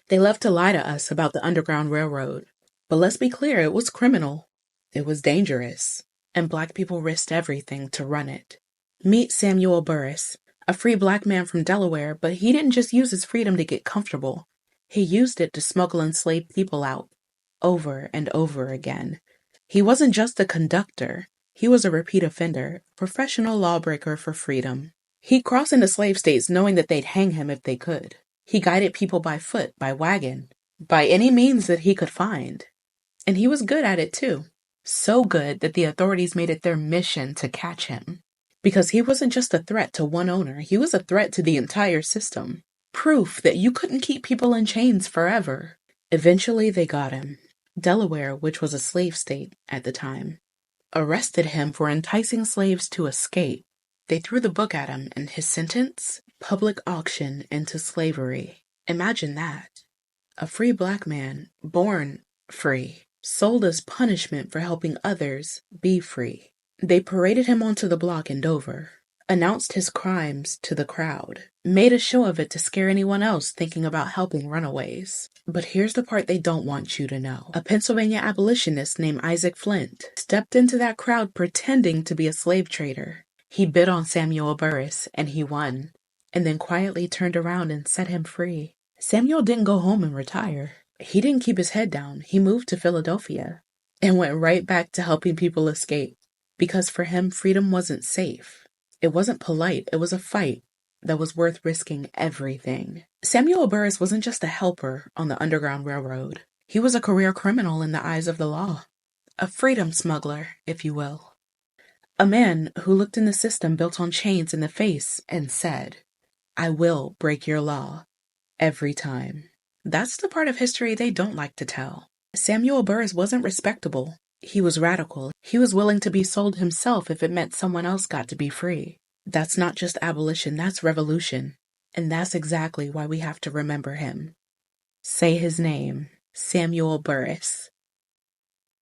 They love to lie to us about the Underground Railroad. But let's be clear, it was criminal. It was dangerous. And black people risked everything to run it. Meet Samuel Burris, a free black man from Delaware, but he didn't just use his freedom to get comfortable. He used it to smuggle enslaved people out, over and over again. He wasn't just a conductor. He was a repeat offender, professional lawbreaker for freedom. He'd cross into slave states knowing that they'd hang him if they could. He guided people by foot, by wagon, by any means that he could find. And he was good at it too. So good that the authorities made it their mission to catch him. Because he wasn't just a threat to one owner, he was a threat to the entire system. Proof that you couldn't keep people in chains forever. Eventually they got him. Delaware, which was a slave state at the time, arrested him for enticing slaves to escape. They threw the book at him, and his sentence? Public auction into slavery. Imagine that. A free black man, born free, sold as punishment for helping others be free. They paraded him onto the block in Dover, announced his crimes to the crowd, made a show of it to scare anyone else thinking about helping runaways. But here's the part they don't want you to know. A Pennsylvania abolitionist named Isaac Flint stepped into that crowd pretending to be a slave trader. He bid on Samuel Burris, and he won, and then quietly turned around and set him free. Samuel didn't go home and retire. He didn't keep his head down. He moved to Philadelphia and went right back to helping people escape. Because for him, freedom wasn't safe. It wasn't polite. It was a fight that was worth risking everything. Samuel Burris wasn't just a helper on the Underground Railroad. He was a career criminal in the eyes of the law. A freedom smuggler, if you will. A man who looked in the system built on chains in the face and said, "I will break your law every time." That's the part of history they don't like to tell. Samuel Burris wasn't respectable. He was radical. He was willing to be sold himself if it meant someone else got to be free. That's not just abolition, that's revolution. And that's exactly why we have to remember him. Say his name, Samuel Burris.